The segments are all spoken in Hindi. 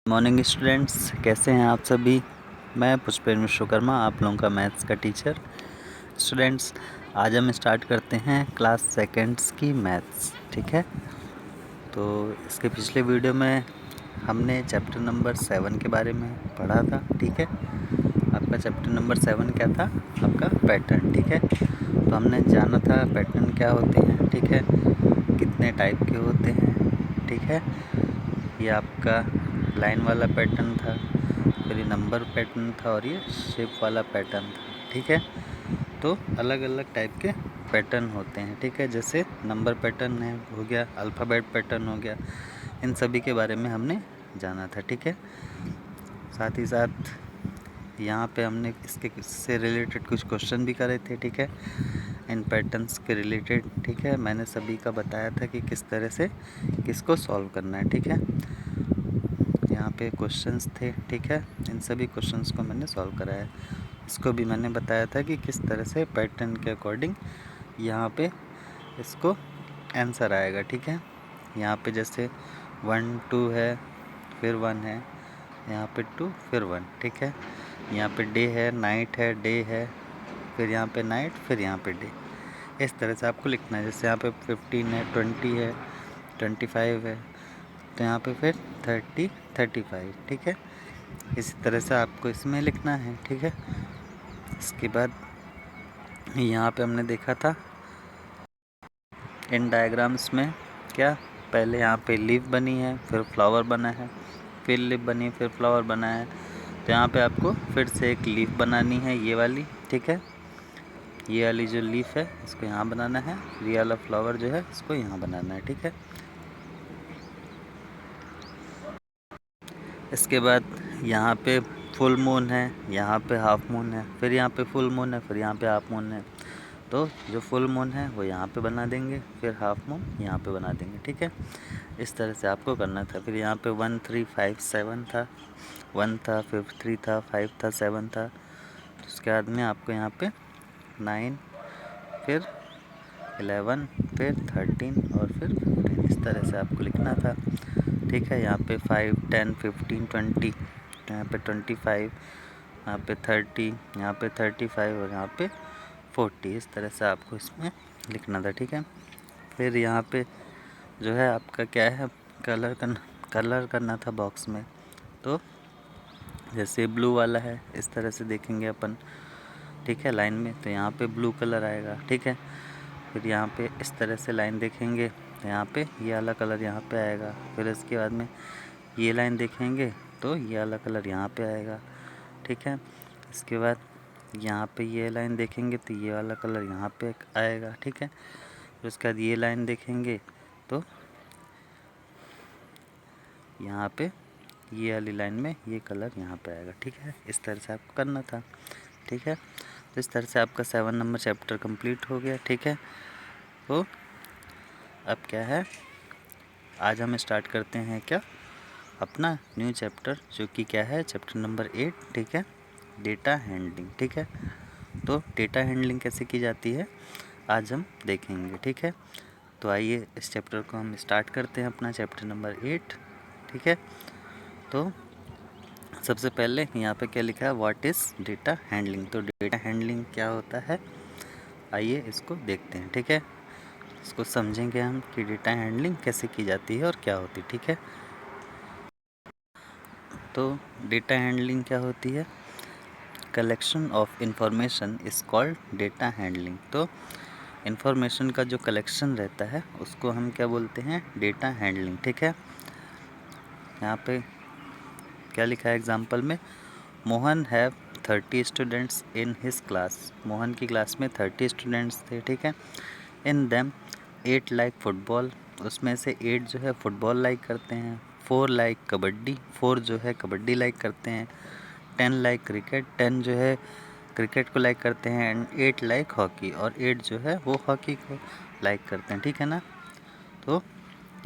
मॉर्निंग स्टूडेंट्स, कैसे हैं आप सभी। मैं पुष्पेंद्र विश्वकर्मा, आप लोगों का मैथ्स का टीचर। स्टूडेंट्स, आज हम स्टार्ट करते हैं क्लास सेकेंड्स की मैथ्स। ठीक है, तो इसके पिछले वीडियो में हमने चैप्टर नंबर 7 के बारे में पढ़ा था। ठीक है, आपका चैप्टर नंबर 7 क्या था? आपका पैटर्न। ठीक है, तो हमने जाना था पैटर्न क्या होते हैं। ठीक है, कितने टाइप के होते हैं। ठीक है, ये आपका लाइन वाला पैटर्न था, फिर ये नंबर पैटर्न था और ये शेप वाला पैटर्न था। ठीक है, तो अलग अलग टाइप के पैटर्न होते हैं। ठीक है, जैसे नंबर पैटर्न है हो गया, अल्फ़ाबेट पैटर्न हो गया, इन सभी के बारे में हमने जाना था। ठीक है, साथ ही साथ यहाँ पे हमने इससे रिलेटेड कुछ क्वेश्चन भी करे थे। ठीक है, इन पैटर्न्स के रिलेटेड। ठीक है, मैंने सभी का बताया था कि किस तरह से किसको सॉल्व करना है। ठीक है, यहाँ पे क्वेश्चंस थे। ठीक है, इन सभी क्वेश्चंस को मैंने सॉल्व कराया। इसको भी मैंने बताया था कि किस तरह से पैटर्न के अकॉर्डिंग यहाँ पे इसको आंसर आएगा। ठीक है, यहाँ पे जैसे 1 2 है, फिर 1 है, यहाँ पे 2 फिर 1। ठीक है, यहाँ पे डे है, नाइट है, डे है, फिर यहाँ पे नाइट, फिर यहाँ पे डे। इस तरह से आपको लिखना है। जैसे यहाँ पे 15 है, 20 है, 25 है, तो यहाँ पे फिर 30 35। ठीक है, इसी तरह से आपको इसमें लिखना है। ठीक है, इसके बाद यहाँ पे हमने देखा था इन डायग्राम्स में क्या, पहले यहाँ पे लीफ बनी है, फिर फ्लावर बना है, फिर लीफ बनी, फिर फ्लावर बना है। तो यहाँ पे आपको फिर से एक लीफ बनानी है, ये वाली। ठीक है, ये वाली जो लीफ है इसको यहाँ बनाना है, ये वाला फ्लावर जो है इसको यहाँ बनाना है। ठीक है, इसके बाद यहाँ पे फुल मून है, यहाँ पे हाफ मून है, फिर यहाँ पे फुल मून है, फिर यहाँ पे हाफ मून है। तो जो फुल मून है वो यहाँ पे बना देंगे, फिर हाफ मून यहाँ पे बना देंगे। ठीक है, इस तरह से आपको करना था। फिर यहाँ पे 1 3 5 7 था, 1 था, फिर 3 था, 5 था, 7 था। तो उसके बाद में आपको यहाँ पे 9, फिर 11, फिर 13 और फिर 15, इस तरह से आपको लिखना था। ठीक है, यहाँ पे 5 10 15 20, यहाँ पे 25, यहाँ पे 30, यहाँ पे 35 और यहाँ पे 40। इस तरह से आपको इसमें लिखना था। ठीक है, फिर यहाँ पे जो है आपका क्या है, कलर करना था बॉक्स में। तो जैसे ब्लू वाला है, इस तरह से देखेंगे अपन। ठीक है, लाइन में तो यहाँ पे ब्लू कलर आएगा। ठीक है, फिर यहाँ पे इस तरह से लाइन देखेंगे तो यहाँ पे ये वाला कलर यहाँ पे आएगा। फिर इसके बाद में ये लाइन देखेंगे तो ये वाला कलर यहाँ पे आएगा। ठीक है, इसके बाद यहाँ पे ये लाइन देखेंगे तो ये वाला कलर यहाँ पे आएगा। ठीक है, फिर उसके बाद ये लाइन देखेंगे तो यहाँ पे ये वाली लाइन में ये कलर यहाँ पे आएगा। ठीक है, इस तरह से आपको करना था। ठीक है, तो इस तरह से आपका 7 नंबर चैप्टर कंप्लीट हो गया। ठीक है, तो अब क्या है, आज हम स्टार्ट करते हैं क्या, अपना न्यू चैप्टर, जो कि क्या है चैप्टर नंबर 8। ठीक है, डेटा हैंडलिंग। ठीक है, तो डेटा हैंडलिंग कैसे की जाती है आज हम देखेंगे। ठीक है, तो आइए इस चैप्टर को हम स्टार्ट करते हैं, अपना चैप्टर नंबर 8। ठीक है, तो सबसे पहले यहाँ पे क्या लिखा है, व्हाट इज़ डेटा हैंडलिंग। तो डेटा हैंडलिंग क्या होता है, आइए इसको देखते हैं। ठीक है, इसको समझेंगे हम कि डेटा हैंडलिंग कैसे की जाती है और क्या होती है। ठीक है, तो डेटा हैंडलिंग क्या होती है, collection of information is called data handling. तो इंफॉर्मेशन का जो कलेक्शन रहता है उसको हम क्या बोलते हैं, डेटा हैंडलिंग। ठीक है, यहाँ पे क्या लिखा है एग्जाम्पल में, Mohan have 30 students in his class. Mohan की क्लास में 30 स्टूडेंट्स थे। ठीक है, इन देम 8 लाइक फुटबॉल, उसमें से 8 जो है फुटबॉल लाइक करते हैं, 4 लाइक कबड्डी, 4 जो है कबड्डी लाइक करते हैं, 10 लाइक क्रिकेट, 10 जो है क्रिकेट को लाइक करते हैं, एंड 8 लाइक हॉकी, और 8 जो है वो हॉकी को लाइक करते हैं। ठीक है ना, तो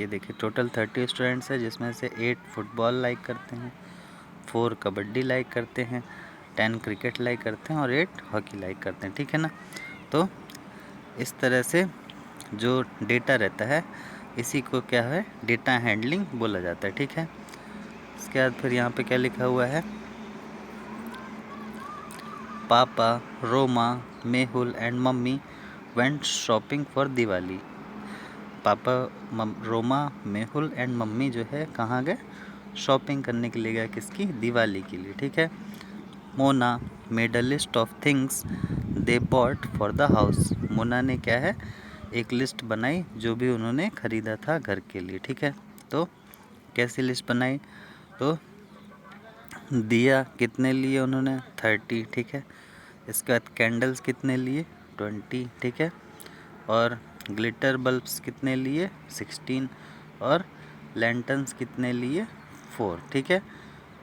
ये देखिए टोटल 30 स्टूडेंट्स है, जिसमें से 8 फुटबॉल लाइक करते हैं, 4 कबड्डी लाइक करते हैं, 10 क्रिकेट लाइक करते हैं और 8 हॉकी लाइक करते हैं। ठीक है ना, तो इस तरह से जो डेटा रहता है इसी को क्या है, डेटा हैंडलिंग बोला जाता है। ठीक है, इसके बाद फिर यहाँ पे क्या लिखा हुआ है, पापा, Roma, Mehul and mummy went shopping for Diwali. पापा, रोमा, मेहुल एंड मम्मी जो है कहाँ गए, शॉपिंग करने के लिए गए, किसकी, दिवाली के लिए, ठीक है। Mona made a list of things they bought for the house. Mona ने क्या है, एक लिस्ट बनाई जो भी उन्होंने ख़रीदा था घर के लिए, ठीक है। तो कैसी लिस्ट बनाई, तो दिया कितने लिए उन्होंने, 30, ठीक है। इसके बाद कैंडल्स कितने लिए, 20, ठीक है। और ग्लिटर बल्ब्स कितने लिए, 16। और लैंटर्न्स कितने लिए, 4, ठीक है।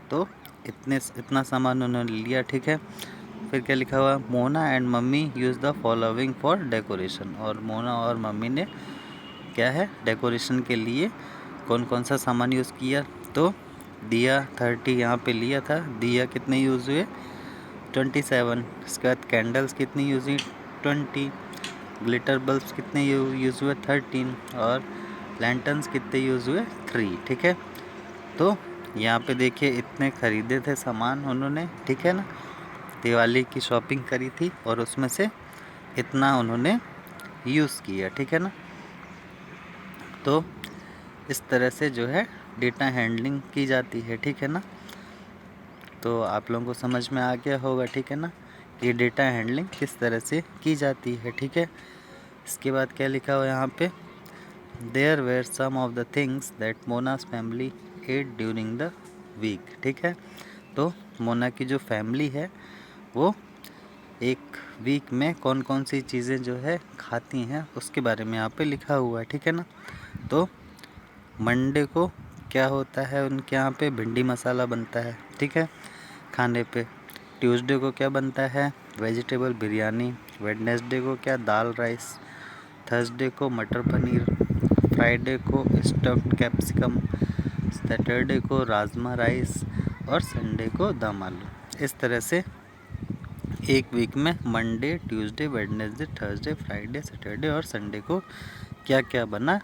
तो इतना सामान उन्होंने लिया, ठीक है। फिर क्या लिखा हुआ, Mona and mummy use the following for decoration. और मोना और मम्मी ने क्या है, डेकोरेशन के लिए कौन कौन सा सामान यूज़ किया, तो दिया 30 यहाँ पे लिया था, दिया कितने यूज़ हुए, 27। इसके बाद कैंडल्स कितनी यूज़ हुई, 20। ग्लिटर बल्ब्स कितने यूज़ हुए, 13। और लैंटर्न्स कितने यूज़ हुए, 3, ठीक है। तो यहाँ पे देखिए इतने ख़रीदे थे सामान उन्होंने, ठीक है ना, दिवाली की शॉपिंग करी थी और उसमें से इतना उन्होंने यूज़ किया, ठीक है ना। तो इस तरह से जो है डेटा हैंडलिंग की जाती है, ठीक है ना। तो आप लोगों को समझ में आ गया होगा, ठीक है ना, कि डेटा हैंडलिंग किस तरह से की जाती है, ठीक है। इसके बाद क्या लिखा हुआ है यहाँ पे, there were some of the things that Mona's family ate during the week, ठीक है। तो मोना की जो फैमिली है वो एक वीक में कौन कौन सी चीज़ें जो है खाती हैं उसके बारे में यहाँ पे लिखा हुआ है, ठीक है ना। तो मंडे को क्या होता है, उनके यहाँ पे भिंडी मसाला बनता है, ठीक है, खाने पे। ट्यूसडे को क्या बनता है, वेजिटेबल बिरयानी। वेडनेसडे को क्या, दाल राइस। थर्सडे को मटर पनीर। फ्राइडे को स्टफ्ड कैप्सिकम। सैटरडे को राजमा राइस। और संडे को दम आलू। इस तरह से एक वीक में Monday, Tuesday, Wednesday, Thursday, Friday, Saturday और संडे को क्या क्या बना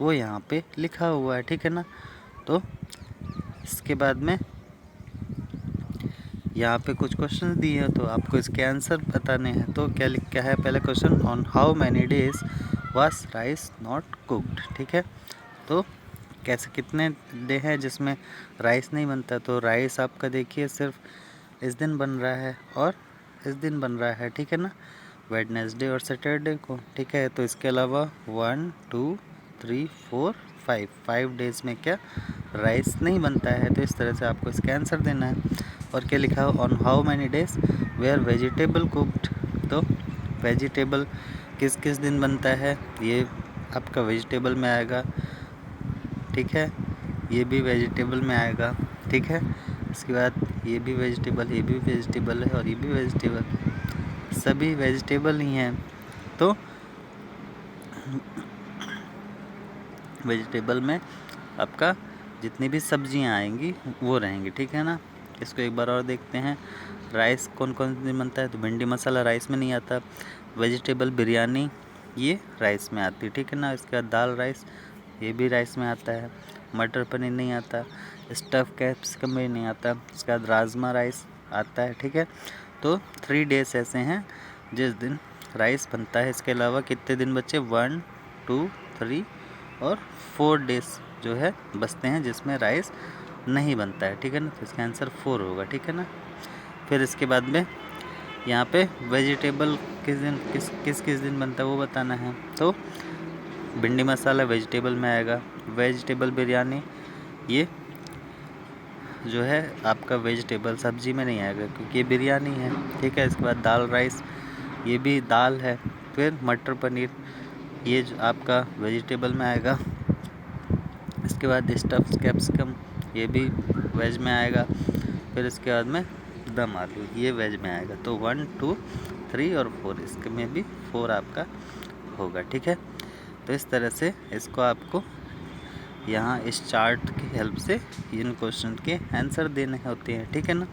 वो यहाँ पे लिखा हुआ है, ठीक है ना। तो इसके बाद में यहाँ पे कुछ क्वेश्चन दिए हैं तो आपको इसके आंसर बताने हैं। तो क्या लिखा है, पहला question, on how many days was rice not cooked, ठीक है। तो कैसे कितने डे हैं जिसमें राइस नहीं बनता, तो राइस आपका देखिए सिर्फ इस दिन बन रहा है और इस दिन बन रहा है, ठीक है ना, वेडनेसडे और सैटरडे को, ठीक है। तो इसके अलावा 1 2 3 4 5 डेज़ में क्या राइस नहीं बनता है। तो इस तरह से आपको इसका आंसर देना है। और क्या लिखा हो, on how many days were vegetable cooked. तो वेजिटेबल किस किस दिन बनता है, ये आपका वेजिटेबल में आएगा, ठीक है, ये भी वेजिटेबल में आएगा, ठीक है। इसके बाद ये भी वेजिटेबल, ये भी वेजिटेबल है और ये भी वेजिटेबल, सभी वेजिटेबल ही हैं। तो वेजिटेबल में आपका जितनी भी सब्जियां आएंगी वो रहेंगी, ठीक है ना। इसको एक बार और देखते हैं, राइस कौन कौन से दिन बनता है, तो भिंडी मसाला राइस में नहीं आता। वेजिटेबल बिरयानी ये राइस में आती है, ठीक है ना। इसके बाद दाल राइस ये भी राइस में आता है। मटर पनीर नहीं आता। स्टफ़ कैप्सिकम में नहीं आता। इसके बाद राजमा राइस आता है, ठीक है। तो 3 डेज ऐसे हैं जिस दिन राइस बनता है। इसके अलावा कितने दिन बचे, 1 2 3 और 4 डेज जो है बचते हैं जिसमें राइस नहीं बनता है, ठीक है ना। तो इसका आंसर 4 होगा, ठीक है ना। फिर इसके बाद में यहाँ पे वेजिटेबल किस दिन किस दिन बनता है वो बताना है। तो भिंडी मसाला वेजिटेबल में आएगा। वेजिटेबल बिरयानी ये जो है आपका वेजिटेबल सब्जी में नहीं आएगा क्योंकि ये बिरयानी है, ठीक है। इसके बाद दाल राइस ये भी दाल है। फिर मटर पनीर ये जो आपका वेजिटेबल में आएगा। इसके बाद स्टफ्ड कैप्सिकम ये भी वेज में आएगा। फिर इसके बाद में दम आलू ये वेज में आएगा। तो 1 2 3 और 4 इसके में भी 4 आपका होगा, ठीक है। तो इस तरह से इसको आपको यहाँ इस चार्ट की हेल्प से इन क्वेश्चन के आंसर देने होते हैं, ठीक है ना।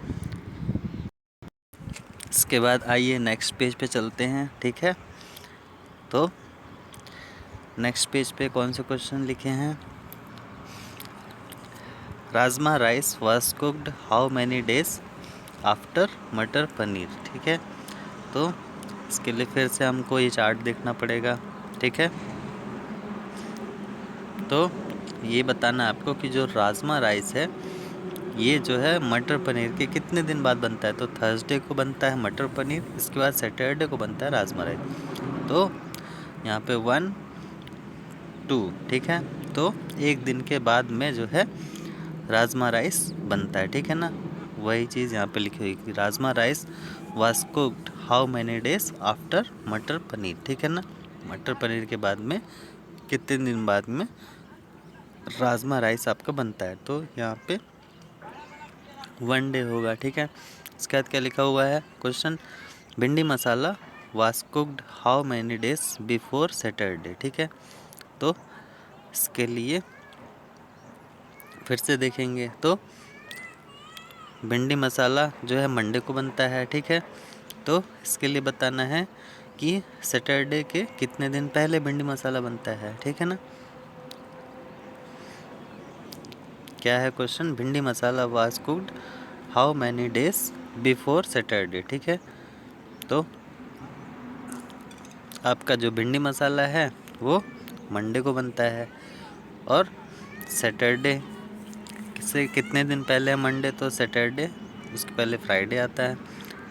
इसके बाद आइए नेक्स्ट पेज पे चलते हैं, ठीक है। तो नेक्स्ट पेज पे कौन से क्वेश्चन लिखे हैं, rajma rice was cooked how many days after मटर पनीर। ठीक है, तो इसके लिए फिर से हमको ये चार्ट देखना पड़ेगा। ठीक है, तो ये बताना आपको कि जो राजमा राइस है ये जो है मटर पनीर के कितने दिन बाद बनता है। तो थर्सडे को बनता है मटर पनीर, इसके बाद सैटरडे को बनता है राजमा राइस। तो यहाँ पे 1 2, ठीक है, तो एक दिन के बाद में जो है राजमा राइस बनता है। ठीक है ना, वही चीज़ यहाँ पे लिखी हुई कि rajma rice was cooked how many days after मटर पनीर। ठीक है ना, मटर पनीर के बाद में कितने दिन बाद में राजमा राइस आपका बनता है। तो यहाँ पे 1 डे होगा। ठीक है, इसके बाद क्या लिखा हुआ है question, bhindi masala was cooked how many days before Saturday. ठीक है, तो इसके लिए फिर से देखेंगे तो भिंडी मसाला जो है मंडे को बनता है। ठीक है, तो इसके लिए बताना है कि सैटरडे के कितने दिन पहले भिंडी मसाला बनता है। ठीक है ना, क्या है question, bhindi masala was cooked how many days before Saturday. ठीक है, तो आपका जो भिंडी मसाला है वो मंडे को बनता है और सैटरडे से कितने दिन पहले है मंडे, तो सैटरडे उसके पहले फ्राइडे आता है,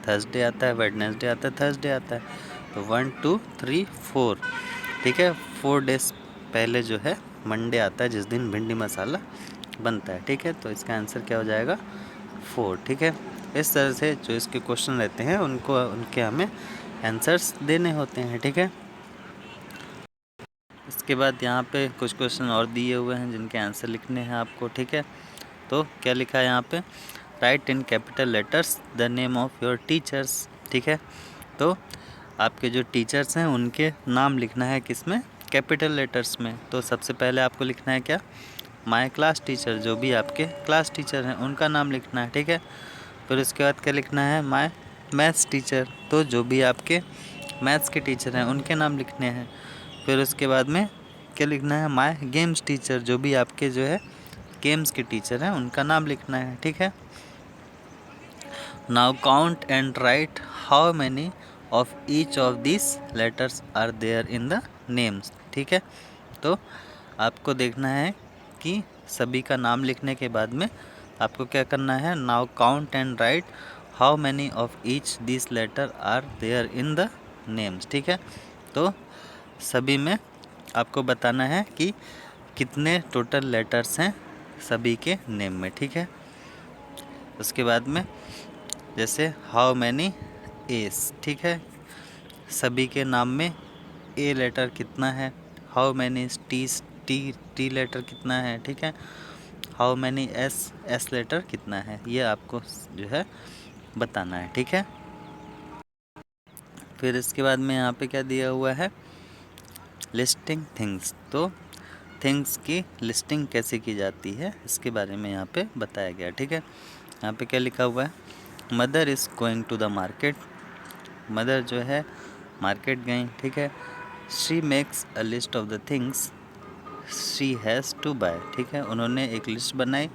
थर्सडे आता है, वेडनेसडे आता है, थर्सडे आता है। तो 1 2 3 4, ठीक है, 4 डेज पहले जो है मंडे आता है जिस दिन भिंडी मसाला बनता है। ठीक है, तो इसका आंसर क्या हो जाएगा 4। ठीक है, इस तरह से जो इसके क्वेश्चन रहते हैं उनके हमें आंसर्स देने होते हैं। ठीक है, इसके बाद यहाँ पे कुछ क्वेश्चन और दिए हुए हैं जिनके आंसर लिखने हैं आपको। ठीक है, तो क्या लिखा है यहाँ पे, right in capital letters the name of your teachers. ठीक है, तो आपके जो टीचर्स हैं उनके नाम लिखना है किस में, कैपिटल लेटर्स में। तो सबसे पहले आपको लिखना है क्या, माय क्लास टीचर, जो भी आपके क्लास टीचर हैं उनका नाम लिखना है। ठीक है, फिर उसके बाद क्या लिखना है, माय मैथ्स टीचर, तो जो भी आपके मैथ्स के टीचर हैं उनके नाम लिखने हैं। फिर उसके बाद में क्या लिखना है, माय गेम्स टीचर, जो भी आपके जो है गेम्स के टीचर हैं उनका नाम लिखना है। ठीक है, now count and write how many of each of this letters are there in the names. ठीक है, तो आपको देखना है कि सभी का नाम लिखने के बाद में आपको क्या करना है, now count and write how many of each this letter are there in the names. ठीक है, तो सभी में आपको बताना है कि कितने टोटल लेटर्स हैं सभी के नेम में। ठीक है, उसके बाद में जैसे हाउ मैनी एस, ठीक है, सभी के नाम में ए लेटर कितना है, हाउ मैनी टी लेटर कितना है। ठीक है, हाउ मैनी एस लेटर कितना है, ये आपको जो है बताना है। ठीक है, फिर इसके बाद में यहाँ पे क्या दिया हुआ है, लिस्टिंग थिंग्स। तो थिंग्स की लिस्टिंग कैसे की जाती है इसके बारे में यहाँ पे बताया गया। ठीक है, यहाँ पे क्या लिखा हुआ है, mother is going to the market, mother जो है मार्केट गई। ठीक है, she makes a list of the things she has to buy. ठीक है, उन्होंने एक लिस्ट बनाई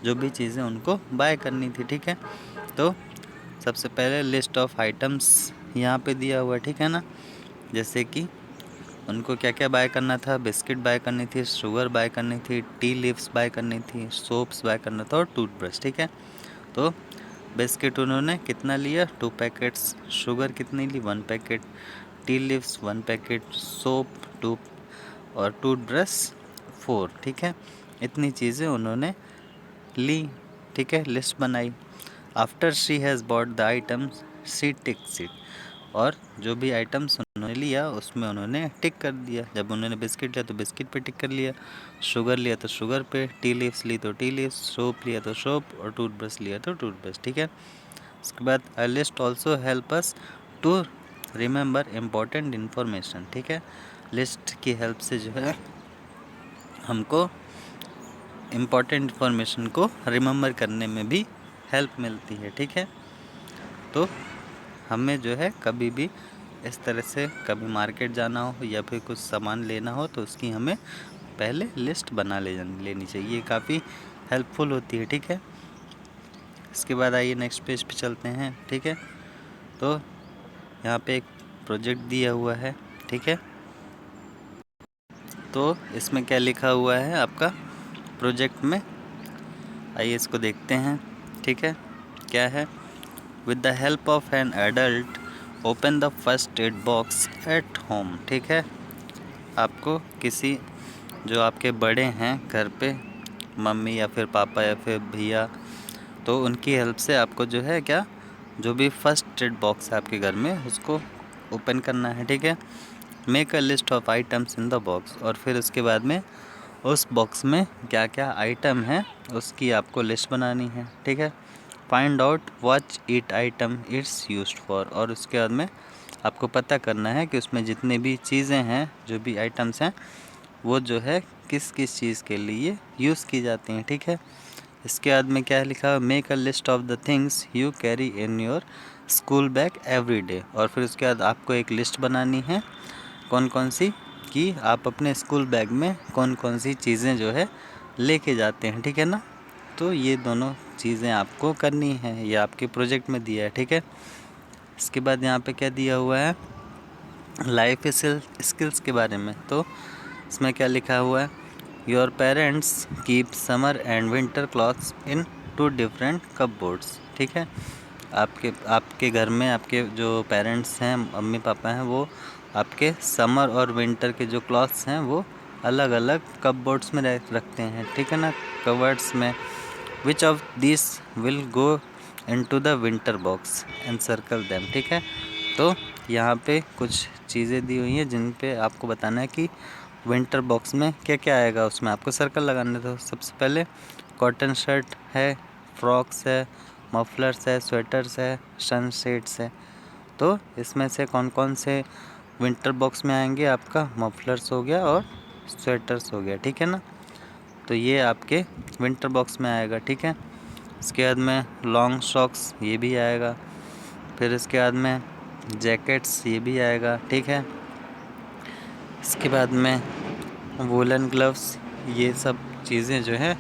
जो भी चीज़ें उनको बाय करनी थी। ठीक है, तो सबसे पहले लिस्ट ऑफ आइटम्स यहाँ पे दिया हुआ है। ठीक है ना, जैसे कि उनको क्या क्या बाय करना था, बिस्किट बाय करनी थी, शुगर बाय करनी थी, टी लीव्स बाय करनी थी, सोप्स बाय करना था और टूथब्रश। ठीक है, तो बिस्किट उन्होंने कितना लिया, 2 पैकेट्स, शुगर कितनी ली, 1 packet, tea leaves 1 packet, soap 2 और टूथब्रश 4। ठीक है, इतनी चीज़ें उन्होंने ली। ठीक है, लिस्ट बनाई। After she has bought the items she ticks it, और जो भी आइटम्स उन्होंने लिया उसमें उन्होंने टिक कर दिया। जब उन्होंने बिस्किट लिया तो बिस्किट पे टिक कर लिया, शुगर लिया तो शुगर पे, टी लीव्स ली तो टी लीव्स, सोप लिया तो सोप और टूथब्रश लिया तो टूथब्रश। ठीक है, उसके बाद a list also help us to remember important information. ठीक है, लिस्ट की हेल्प से जो है हमको इम्पॉर्टेंट इन्फॉर्मेशन को रिमेंबर करने में भी हेल्प मिलती है। ठीक है, तो हमें जो है कभी भी इस तरह से कभी मार्केट जाना हो या फिर कुछ सामान लेना हो तो उसकी हमें पहले लिस्ट बना लेनी चाहिए, काफ़ी हेल्पफुल होती है, ठीक है। इसके बाद आइए नेक्स्ट पेज पे चलते हैं, ठीक है। तो यहाँ पे एक प्रोजेक्ट दिया हुआ है, ठीक है। तो इसमें क्या लिखा हुआ है आपका प्रोजेक्ट में, आइए इसको देखते हैं, ठीक है। क्या है, with the help of an adult open the first aid box at home, ठीक है। आपको किसी जो आपके बड़े हैं घर पे, मम्मी या फिर पापा या फिर भैया, तो उनकी हेल्प से आपको जो है क्या, जो भी फर्स्ट एड बॉक्स है आपके घर में उसको ओपन करना है, ठीक है। Make a list of items in the box, और फिर उसके बाद में उस बॉक्स में क्या क्या आइटम है उसकी आपको लिस्ट बनानी है, ठीक है। Find out what eat item it's used for, और उसके बाद में आपको पता करना है कि उसमें जितनी भी चीज़ें हैं, जो भी आइटम्स हैं, वो जो है किस किस चीज़ के लिए यूज़ की जाती हैं, ठीक है। इसके बाद में क्या लिखा है, make a list of the things you carry in your school bag every day, और फिर उसके बाद आपको एक लिस्ट बनानी है कौन कौन सी, कि आप अपने स्कूल बैग में कौन कौन सी चीज़ें जो है लेके जाते हैं, ठीक है ना। तो ये दोनों चीज़ें आपको करनी है, ये आपके प्रोजेक्ट में दिया है, ठीक है। इसके बाद यहाँ पे क्या दिया हुआ है, लाइफ स्किल्स के बारे में। तो इसमें क्या लिखा हुआ है, your parents keep summer and winter clothes in 2 different cupboards, ठीक है। आपके घर में आपके जो पेरेंट्स हैं, मम्मी पापा हैं, वो आपके समर और विंटर के जो क्लॉथ्स हैं वो अलग अलग कपबोर्ड्स में रखते हैं, ठीक है ना, कवर्ड्स में। Which of this will go into the winter box and circle them, ठीक है। तो यहाँ पे कुछ चीज़ें दी हुई हैं जिन पे आपको बताना है कि विंटर बॉक्स में क्या क्या आएगा, उसमें आपको सर्कल लगाने। तो सबसे पहले कॉटन शर्ट है, फ्रॉक्स है, मफलर्स है, स्वेटर्स है, सन शेड्स है। तो इसमें से कौन कौन से विंटर बॉक्स में आएंगे, आपका मफलर्स हो गया और स्वेटर्स हो गया, ठीक है ना। तो ये आपके विंटर बॉक्स में आएगा, ठीक है। इसके बाद में लॉन्ग सॉक्स, ये भी आएगा। फिर इसके बाद में जैकेट्स, ये भी आएगा, ठीक है। इसके बाद में वूलन ग्लव्स, ये सब चीज़ें जो है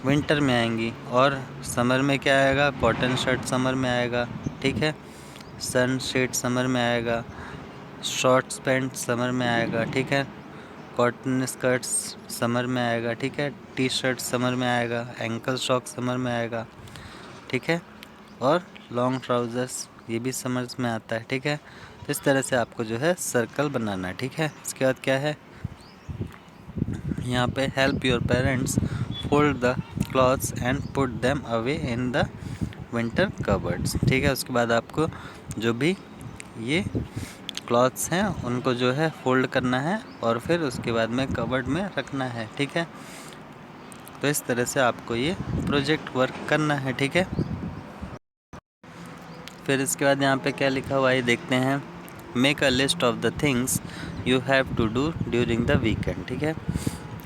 विंटर में आएंगी। और समर में क्या आएगा, कॉटन शर्ट समर में आएगा, ठीक है। सन शेड समर में आएगा, शॉर्ट्स पैंट समर में आएगा, ठीक है। कॉटन स्कर्ट्स समर में आएगा, ठीक है। टी शर्ट समर में आएगा, एंकल शॉक समर में आएगा, ठीक है। और लॉन्ग ट्राउज़र्स, ये भी समर्स में आता है, ठीक है। तो इस तरह से आपको जो है सर्कल बनाना है, ठीक है। इसके बाद क्या है, यहाँ पे help your parents fold the clothes and put them away in the winter cupboards, ठीक है। उसके बाद आपको जो भी ये क्लॉथ्स हैं उनको जो है फोल्ड करना है और फिर उसके बाद में कबर्ड में रखना है, ठीक है। तो इस तरह से आपको ये प्रोजेक्ट वर्क करना है, ठीक है। फिर इसके बाद यहाँ पे क्या लिखा हुआ है देखते हैं, make a list of the things you have to do during the weekend, ठीक है।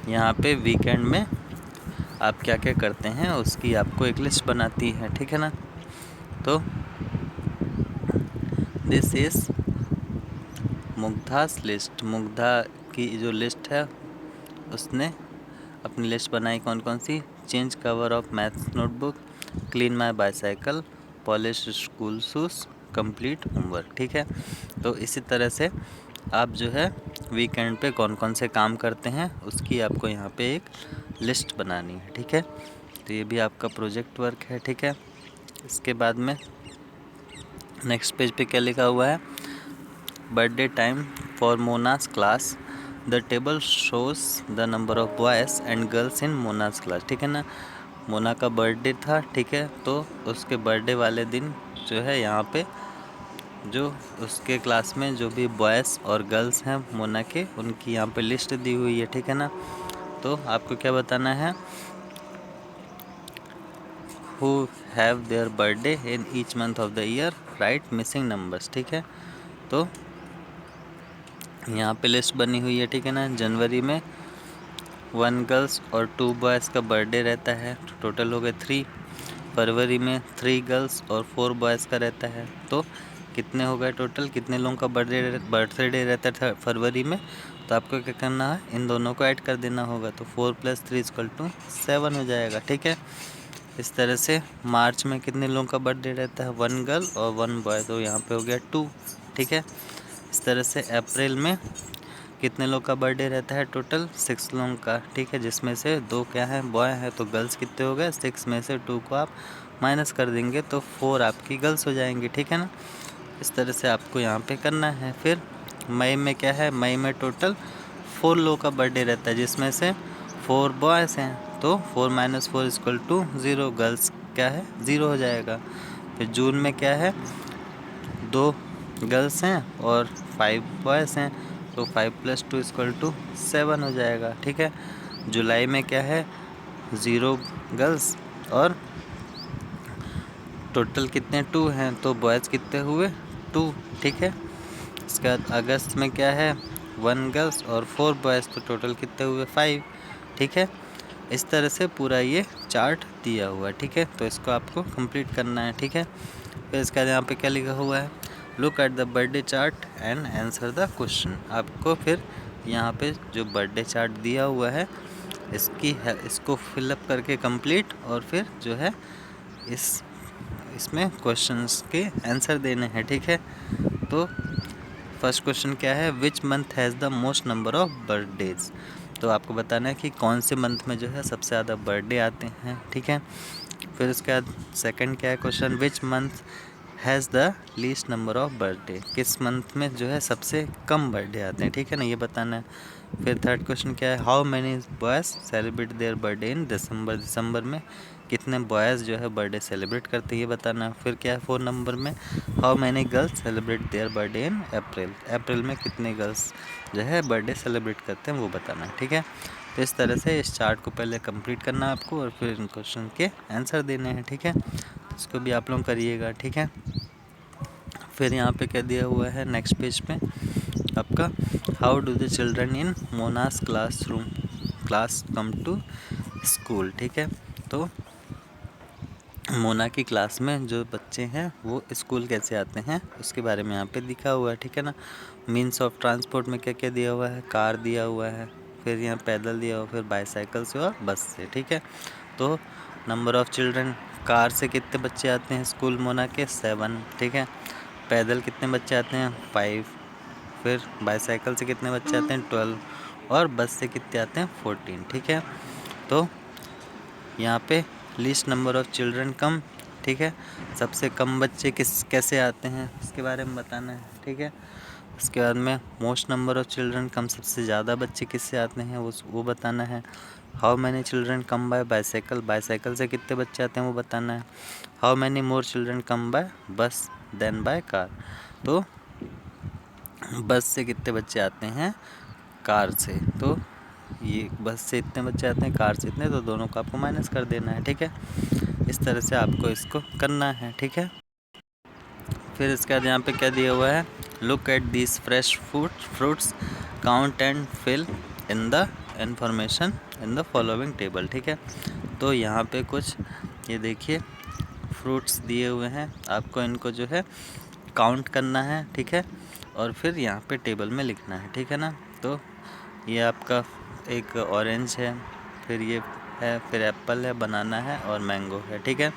यहाँ पे वीकेंड में आप क्या क्या करते हैं उसकी आपको एक लिस्ट बनाती है, ठीक है ना। तो दिस इज़ मुग्धास लिस्ट, मुग्धा की जो लिस्ट है उसने अपनी लिस्ट बनाई कौन कौन सी, change cover of maths notebook, clean my bicycle, polish school shoes, complete homework, ठीक है। तो इसी तरह से आप जो है वीकेंड पे कौन कौन से काम करते हैं उसकी आपको यहाँ पे एक लिस्ट बनानी है, ठीक है। तो ये भी आपका प्रोजेक्ट वर्क है, ठीक है। इसके बाद में नेक्स्ट पेज पे क्या लिखा हुआ है, birthday time for Mona's class, the table shows the number of boys and girls in Mona's class, ठीक है ना। मोना का बर्थडे था, ठीक है। तो उसके बर्थडे वाले दिन जो है यहाँ पे जो उसके क्लास में जो भी बॉयज़ और गर्ल्स हैं मोना के, उनकी यहाँ पे लिस्ट दी हुई है, ठीक है ना। तो आपको क्या बताना है, who have their birthday in each month of the year, write missing numbers, ठीक है। तो यहाँ पे लिस्ट बनी हुई है, ठीक है ना। जनवरी में 1 गर्ल्स और 2 बॉयज़ का बर्थडे रहता है, तो टोटल हो गए 3। फरवरी में 3 गर्ल्स और 4 बॉयज़ का रहता है, तो कितने हो गए टोटल, कितने लोगों का बर्थडे रहता था फरवरी में, तो आपको क्या करना है, इन दोनों को ऐड कर देना होगा, तो 4 + 3 = 7 हो जाएगा। ठीक है, इस तरह से मार्च में कितने लोगों का बर्थडे रहता है, 1 गर्ल और 1 बॉय, तो यहाँ पे हो गया 2। ठीक है, इस तरह से अप्रैल में कितने लोग का बर्थडे रहता है, टोटल 6 लोगों का। ठीक है, जिसमें से 2 क्या है, बॉय है, तो गर्ल्स कितने हो गए, 6 में से 2 को आप माइनस कर देंगे तो 4 आपकी गर्ल्स हो जाएंगी। ठीक है ना, इस तरह से आपको यहाँ पे करना है। फिर मई में क्या है, मई में टोटल 4 लोगों का बर्थडे रहता है, जिसमें से 4 बॉयज़ हैं, तो 4 - 4 = 0, गर्ल्स क्या है 0 हो जाएगा। फिर जून में क्या है, 2 गर्ल्स हैं और 5 बॉयज़ हैं, तो 5 + 2 = 7 हो जाएगा। ठीक है, जुलाई में क्या है, 0 गर्ल्स और टोटल कितने 2 हैं, तो बॉयज़ कितने हुए 2। ठीक है, इसके बाद अगस्त में क्या है, 1 गर्ल्स और 4 बॉयज़, तो टोटल कितने हुए 5। ठीक है, इस तरह से पूरा ये चार्ट दिया हुआ है। ठीक है, तो इसको आपको कंप्लीट करना है। ठीक है, फिर इसके बाद यहाँ पे क्या लिखा हुआ है, look at the birthday chart and answer the question. आपको फिर यहाँ पे जो बर्थडे चार्ट दिया हुआ है इसको फिलअप करके कंप्लीट, और फिर जो है इसमें क्वेश्चंस के आंसर देने हैं। ठीक है, तो फर्स्ट क्वेश्चन क्या है, which month has the most number of birthdays. तो आपको बताना है कि कौन से मंथ में जो है सबसे ज़्यादा बर्थडे आते हैं। ठीक है, फिर उसके बाद सेकंड क्या है question, which month has the least number of birthday, किस मंथ में जो है सबसे कम बर्थडे आते हैं। ठीक है ना, ये बताना है। फिर थर्ड क्वेश्चन क्या है, how many boys celebrate their birthday in December, दिसंबर में कितने बॉयज़ जो है बर्थडे सेलिब्रेट करते हैं, ये बताना है। फिर क्या है 4 नंबर में, how many girls celebrate their birthday in April, अप्रैल में कितने गर्ल्स जो है बर्थडे सेलिब्रेट करते हैं, वो बताना है। ठीक है, तो इस तरह से इस चार्ट को पहले कंप्लीट करना है आपको, और फिर इन क्वेश्चन के आंसर देने हैं। ठीक है, तो इसको भी आप लोग करिएगा। ठीक है, फिर यहाँ पे क्या दिया हुआ है नेक्स्ट पेज पे आपका, how do the children in Mona's class come to school. ठीक है, तो मोना की क्लास में जो बच्चे हैं वो स्कूल कैसे आते हैं उसके बारे में यहाँ पे दिखा हुआ है। ठीक है ना, मीन्स ऑफ ट्रांसपोर्ट में क्या क्या दिया हुआ है, कार दिया हुआ है, फिर यहाँ पैदल दिया हुआ, फिर बाईसाइकिल से और बस से। ठीक है, तो नंबर ऑफ़ चिल्ड्रन, कार से कितने बच्चे आते हैं स्कूल मोना के, 7। ठीक है, पैदल कितने बच्चे आते हैं, 5। फिर बाईसाइकिल से कितने बच्चे आते हैं, 12, और बस से कितने आते हैं, 14। ठीक है, तो यहाँ पे लीस्ट नंबर ऑफ़ चिल्ड्रन कम। ठीक है, सबसे कम बच्चे कैसे आते हैं इसके बारे में बताना है। ठीक है, उसके बाद में मोस्ट नंबर ऑफ़ चिल्ड्रन कम, सबसे ज़्यादा बच्चे किससे आते हैं वो बताना है। How many children come by bicycle, bicycle से कितने बच्चे आते हैं वो बताना है। How many more children come by बस देन बाय कार, तो बस से कितने बच्चे आते हैं कार से, तो ये बस से इतने बच्चे आते हैं, कार से इतने, तो दोनों को आपको माइनस कर देना है। ठीक है, इस तरह से आपको इसको करना है। ठीक है, फिर इसके बाद यहाँ पे क्या दिया हुआ है, look at this fresh fruits count and fill in the information in the following table. ठीक है, तो यहाँ पे कुछ ये देखिए फ्रूट्स दिए हुए हैं, आपको इनको जो है काउंट करना है। ठीक है, और फिर यहाँ पे टेबल में लिखना है। ठीक है ना, तो ये आपका एक ऑरेंज है, फिर ये है, फिर एप्पल है, बनाना है और मैंगो है। ठीक है,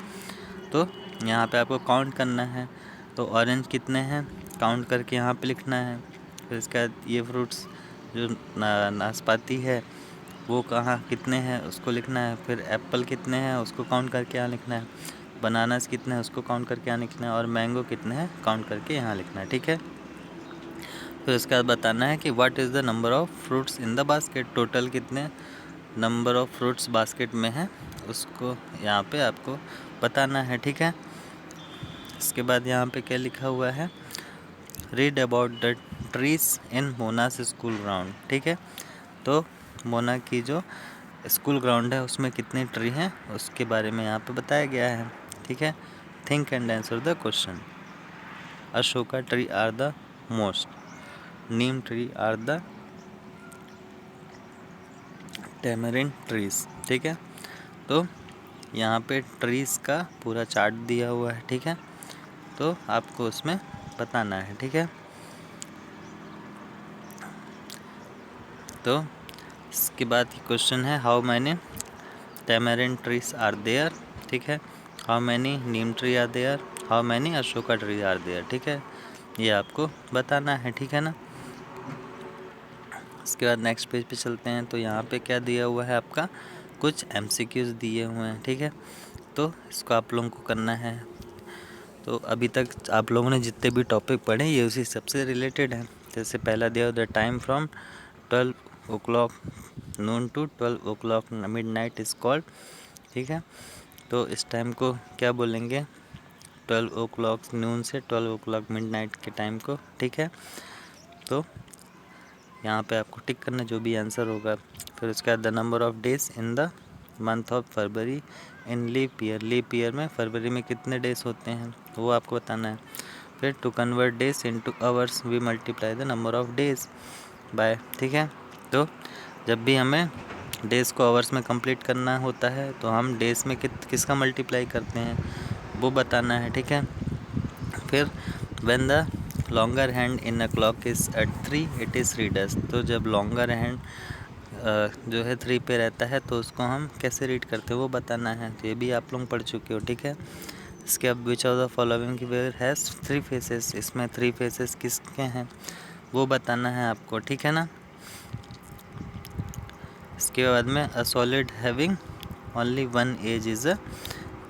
तो यहाँ पे आपको काउंट करना है, तो ऑरेंज कितने हैं काउंट करके यहाँ पे लिखना है। फिर इसके बाद ये फ्रूट्स जो नाशपाती है वो कहाँ कितने हैं उसको लिखना है। फिर एप्पल कितने हैं उसको काउंट करके यहाँ लिखना है, बनानास कितने हैं उसको काउंट करके यहाँ लिखना है, और मैंगो कितने हैं काउंट करके यहाँ लिखना है। ठीक है, फिर उसके बाद बताना है कि what is the number of fruits in the basket, total कितने नंबर ऑफ़ फ्रूट्स बास्केट में है उसको यहाँ पे आपको बताना है। ठीक है, इसके बाद यहाँ पे क्या लिखा हुआ है, read about the trees in Mona's school ground. ठीक है, तो मोना की जो स्कूल ग्राउंड है उसमें कितने ट्री हैं उसके बारे में यहाँ पे बताया गया है। ठीक है, think and answer the question. Ashoka tree are the most, neem tree are the tamarind trees. ठीक है, तो यहाँ पे ट्रीज़ का पूरा चार्ट दिया हुआ है। ठीक है, तो आपको उसमें बताना है। ठीक है, तो इसके बाद क्वेश्चन है how many tamarind trees are there, ठीक है। How many neem tree are there, how many Ashoka tree are there, ठीक है। ये आपको बताना है, ठीक है ना। इसके बाद नेक्स्ट पेज पे चलते हैं। तो यहाँ पे क्या दिया हुआ है आपका, कुछ MCQs दिए हुए हैं, ठीक है। तो इसको आप लोगों को करना है। तो अभी तक आप लोगों ने जितने भी टॉपिक पढ़े ये उसी सबसे रिलेटेड है। जैसे पहला दिया the time from 12 o'clock noon to 12 o'clock midnight is called, ठीक है। तो इस टाइम को क्या बोलेंगे, 12 o'clock नून से 12 o'clock मिडनाइट के टाइम को, ठीक है। तो यहाँ पे आपको टिक करना जो भी आंसर होगा। फिर उसके बाद the number of days in the month of February in leap year, leap year में फरवरी में कितने डेज होते हैं वो आपको बताना है। फिर to convert days into hours we multiply the number of days by, ठीक है। तो जब भी हमें डेज़ को आवर्स में कंप्लीट करना होता है तो हम डेज़ में किसका मल्टीप्लाई करते हैं वो बताना है, ठीक है। फिर when the longer hand in a clock is at 3 it is readers, तो जब लॉन्गर हैंड जो है 3 पे रहता है तो उसको हम कैसे रीड करते हैं वो बताना है। तो ये भी आप लोग पढ़ चुके हो, ठीक है। इसके अब which of the following were has 3 faces, इसमें 3 फेसेस किसके हैं वो बताना है आपको, ठीक है ना। इसके बाद में a solid having only one edge is a,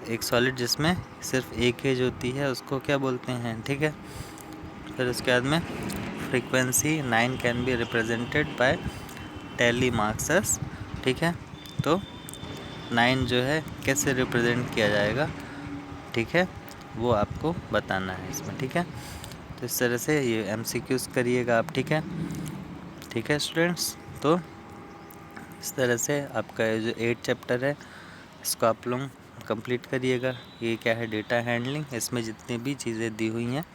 एक सॉलिड जिसमें सिर्फ एक एज होती है उसको क्या बोलते हैं, ठीक है। फिर उसके बाद में frequency 9 can be represented by tally marks, ठीक है। तो 9 जो है कैसे रिप्रेजेंट किया जाएगा, ठीक है, वो आपको बताना है इसमें, ठीक है। तो इस तरह से ये MCQs करिएगा आप, ठीक है, ठीक है स्टूडेंट्स। तो इस तरह से आपका जो 8 चैप्टर है इसको आप लोग कंप्लीट करिएगा। ये क्या है, डेटा हैंडलिंग, इसमें जितनी भी चीज़ें दी हुई हैं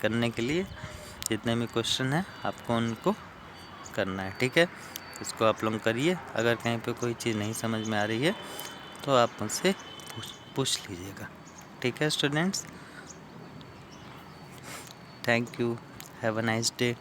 करने के लिए, जितने भी क्वेश्चन हैं आपको उनको करना है, ठीक है। इसको आप लोग करिए। अगर कहीं पे कोई चीज़ नहीं समझ में आ रही है तो आप मुझसे पूछ लीजिएगा, ठीक है students. Thank you, have a nice day.